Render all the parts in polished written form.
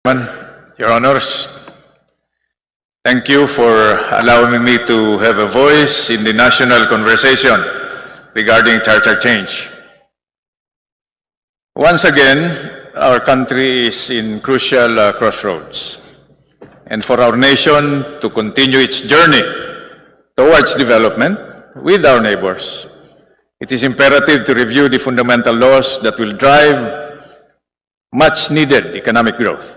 Your Honors, thank you for allowing me to have a voice in the national conversation regarding charter change. Once again, our country is in crucial crossroads. And for our nation to continue its journey towards development with our neighbors, it is imperative to review the fundamental laws that will drive much needed economic growth.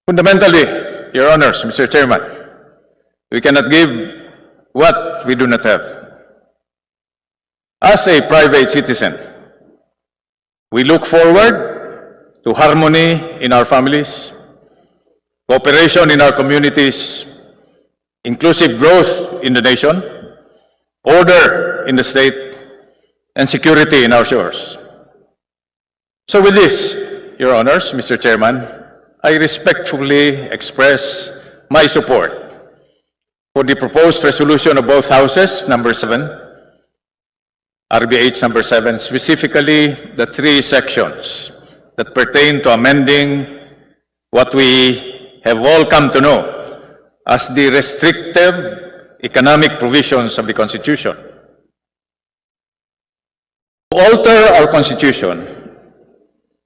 Fundamentally, Your Honors, Mr. Chairman, we cannot give what we do not have. As a private citizen, we look forward to harmony in our families, cooperation in our communities, inclusive growth in the nation, order in the state, and security in our shores. So with this, Your Honors, Mr. Chairman, I respectfully express my support for the proposed resolution of both houses, number 7, RBH number 7, specifically the 3 sections that pertain to amending what we have all come to know as the restrictive economic provisions of the Constitution. To alter our Constitution,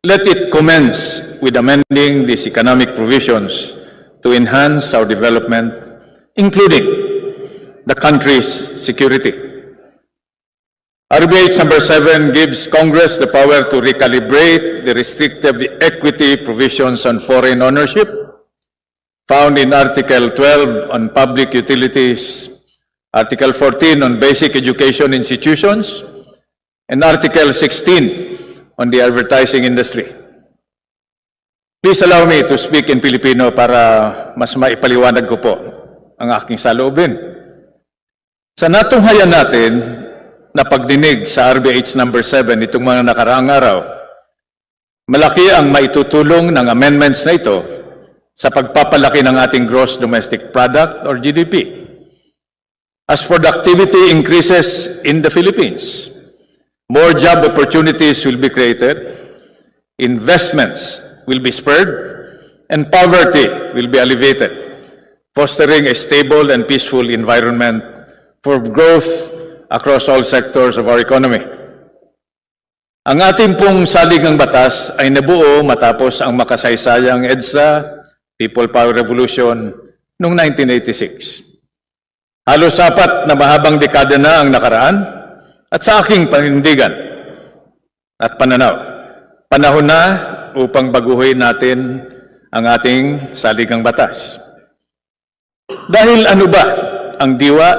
let it commence with amending these economic provisions to enhance our development, including the country's security. RBH number 7 gives Congress the power to recalibrate the restrictive equity provisions on foreign ownership found in Article 12 on public utilities, Article 14 on basic education institutions, and Article 16 on the advertising industry. Please allow me to speak in Filipino para mas maipaliwanag ko po ang aking saloobin. Sa natunghayan natin na pagdinig sa RBH number 7 itong mga nakaraang araw, malaki ang maitutulong ng amendments na ito sa pagpapalaki ng ating gross domestic product or GDP. As productivity increases in the Philippines, more job opportunities will be created, investments will be spurred, and poverty will be alleviated, fostering a stable and peaceful environment for growth across all sectors of our economy. Ang ating pong saligang batas ay nabuo matapos ang makasaysayang EDSA, People Power Revolution, noong 1986. Halos 4 na mahabang dekada na ang nakaraan, at sa aking panindigan at pananaw, panahon na upang baguhin natin ang ating saligang batas. Dahil ano ba ang diwa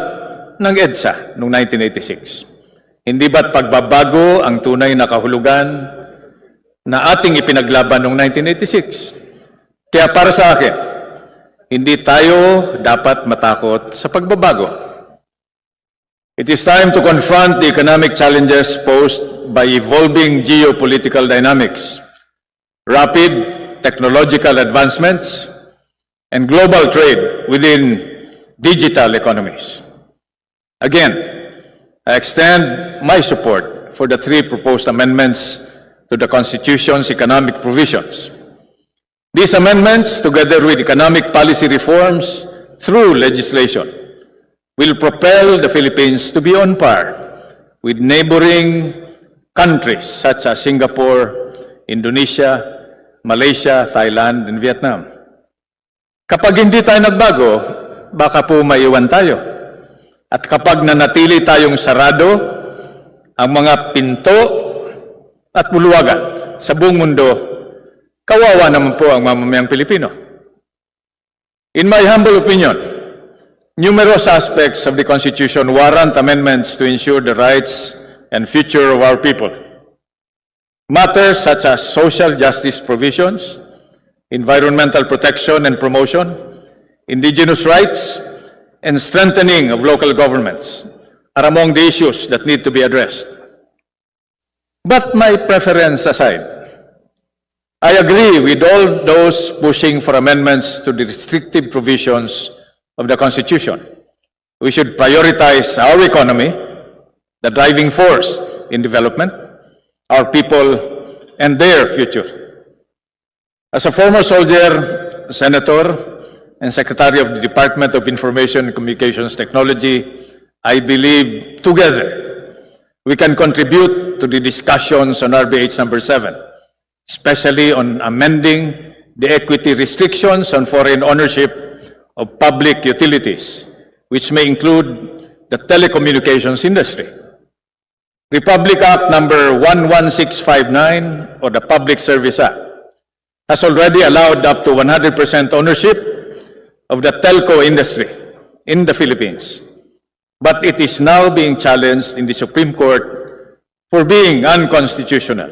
ng EDSA noong 1986? Hindi ba't pagbabago ang tunay na kahulugan na ating ipinaglaban noong 1986? Kaya para sa akin, hindi tayo dapat matakot sa pagbabago. It is time to confront the economic challenges posed by evolving geopolitical dynamics, rapid technological advancements, and global trade within digital economies. Again, I extend my support for the 3 proposed amendments to the Constitution's economic provisions. These amendments, together with economic policy reforms through legislation, will propel the Philippines to be on par with neighboring countries such as Singapore, Indonesia, Malaysia, Thailand, and Vietnam. Kapag hindi tayo nagbago, baka po maiwan tayo. At kapag nanatili tayong sarado ang mga pinto at buluwagan sa buong mundo, kawawa naman po ang mamamayang Pilipino. In my humble opinion, numerous aspects of the Constitution warrant amendments to ensure the rights and future of our people. Matters such as social justice provisions, environmental protection and promotion, indigenous rights, and strengthening of local governments are among the issues that need to be addressed. But my preference aside, I agree with all those pushing for amendments to the restrictive provisions of the Constitution. We should prioritize our economy, the driving force in development, our people, and their future. As a former soldier, senator, and secretary of the Department of Information and Communications Technology, I believe together we can contribute to the discussions on RBH number 7, especially on amending the equity restrictions on foreign ownership of public utilities, which may include the telecommunications industry. Republic Act number 11659 or the Public Service Act has already allowed up to 100% ownership of the telco industry in the Philippines, but it is now being challenged in the Supreme Court for being unconstitutional.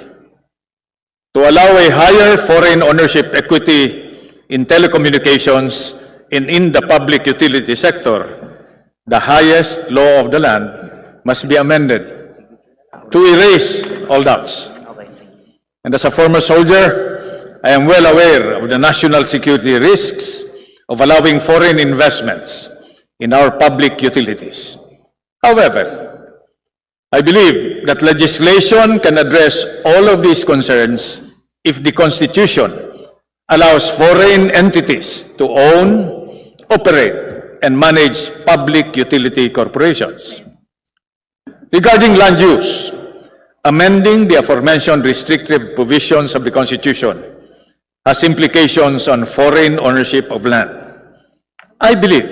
To allow a higher foreign ownership equity in telecommunications and in the public utility sector, the highest law of the land must be amended to erase all doubts. And as a former soldier, I am well aware of the national security risks of allowing foreign investments in our public utilities. However, I believe that legislation can address all of these concerns if the Constitution allows foreign entities to own, operate, and manage public utility corporations. Regarding land use, amending the aforementioned restrictive provisions of the Constitution has implications on foreign ownership of land. I believe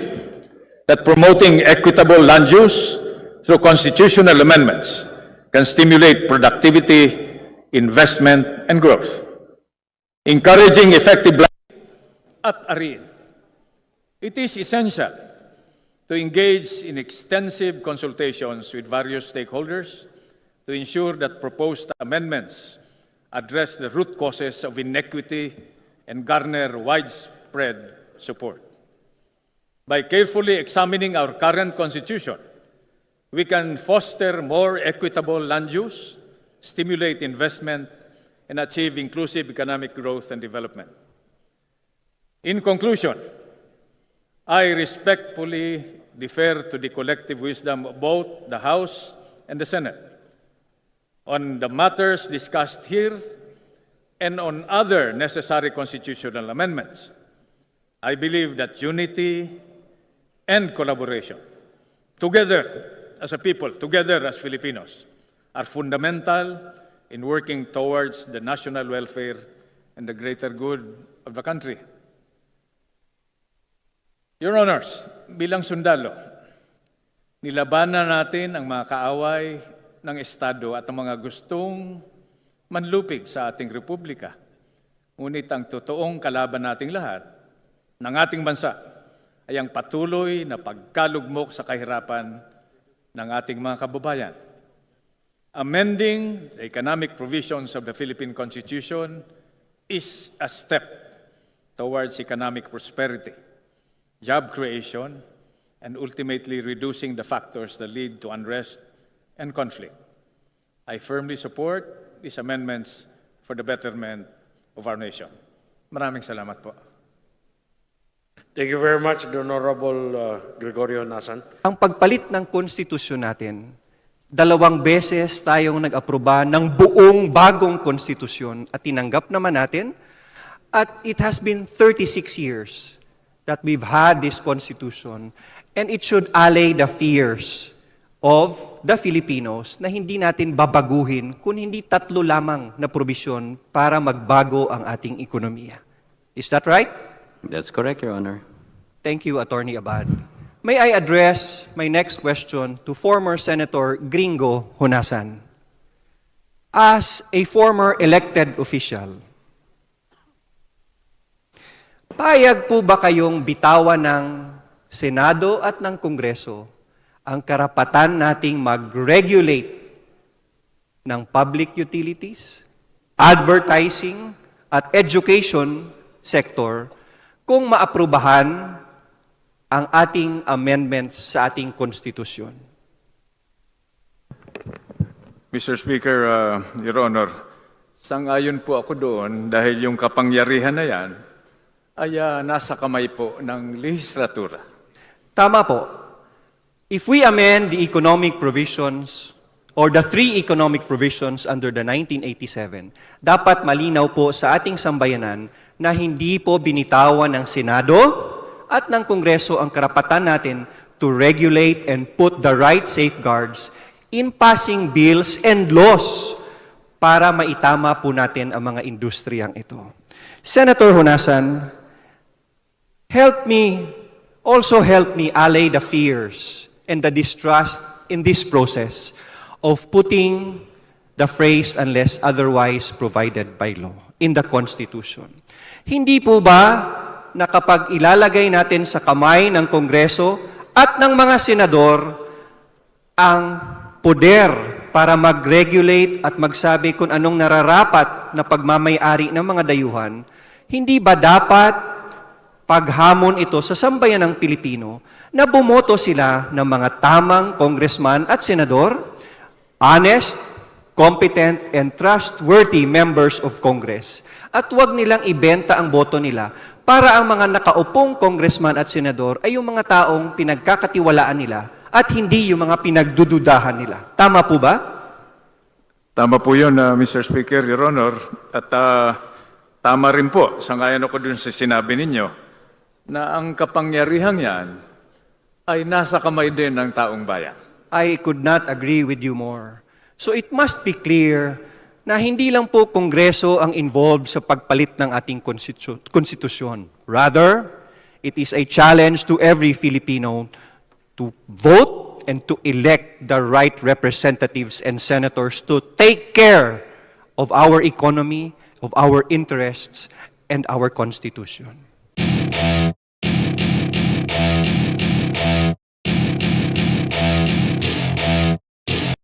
that promoting equitable land use through constitutional amendments can stimulate productivity, investment, and growth. Encouraging effective land at ARIN. It is essential to engage in extensive consultations with various stakeholders to ensure that proposed amendments address the root causes of inequity and garner widespread support. By carefully examining our current Constitution, we can foster more equitable land use, stimulate investment, and achieve inclusive economic growth and development. In conclusion, I respectfully defer to the collective wisdom of both the House and the Senate on the matters discussed here and on other necessary constitutional amendments. I believe that unity and collaboration, together as a people, together as Filipinos, are fundamental in working towards the national welfare and the greater good of the country. Your Honors, bilang sundalo, nilabanan natin ang mga kaaway ng Estado at ang mga gustong manlupig sa ating Republika. Ngunit ang totoong kalaban nating lahat ng ating bansa ay ang patuloy na pagkalugmok sa kahirapan ng ating mga kababayan. Amending the economic provisions of the Philippine Constitution is a step towards economic prosperity, job creation, and ultimately reducing the factors that lead to unrest and conflict. I firmly support these amendments for the betterment of our nation. Maraming salamat po. Thank you very much, the Honorable Gregorio Honasan. Ang pagpalit ng konstitusyon natin, 2 beses tayong nag-aproba ng buong bagong konstitusyon at tinanggap naman natin. At it has been 36 years that we've had this constitution, and it should allay the fears of the Filipinos na hindi natin babaguhin kung hindi 3 lamang na probisyon para magbago ang ating ekonomiya. Is that right? That's correct, Your Honor. Thank you, Attorney Abad. May I address my next question to former Senator Gringo Honasan. As a former elected official, payag po ba kayong bitawan ng Senado at ng Kongreso ang karapatan nating mag-regulate ng public utilities, advertising, at education sector kung maaprubahan ang ating amendments sa ating konstitusyon? Mr. Speaker, Your Honor, sang-ayon po ako doon dahil yung kapangyarihan na yan ay nasa kamay po ng lehislatura. Tama po. If we amend the economic provisions or the 3 economic provisions under the 1987, dapat malinaw po sa ating sambayanan na hindi po binitawan ng Senado at ng Kongreso ang karapatan natin to regulate and put the right safeguards in passing bills and laws para maitama po natin ang mga industriyang ito. Senator Honasan, also help me allay the fears and the distrust in this process of putting the phrase unless otherwise provided by law in the Constitution. Hindi po ba na kapag ilalagay natin sa kamay ng Kongreso at ng mga senador ang poder para mag-regulate at magsabi kung anong nararapat na pagmamay-ari ng mga dayuhan, hindi ba dapat paghamon ito sa sambayan ng Pilipino na bumoto sila ng mga tamang congressman at senador, honest, competent, and trustworthy members of Congress, at huwag nilang ibenta ang boto nila para ang mga nakaupong congressman at senador ay yung mga taong pinagkakatiwalaan nila at hindi yung mga pinagdududahan nila. Tama po ba? Tama po yun, Mr. Speaker, Your Honor. At tama rin po, sangayon ako dun sa sinabi ninyo, na ang kapangyarihang yan ay nasa kamay din ng taong bayan. I could not agree with you more. So it must be clear na hindi lang po Kongreso ang involved sa pagpalit ng ating konstitusyon. Rather, it is a challenge to every Filipino to vote and to elect the right representatives and senators to take care of our economy, of our interests, and our Constitution.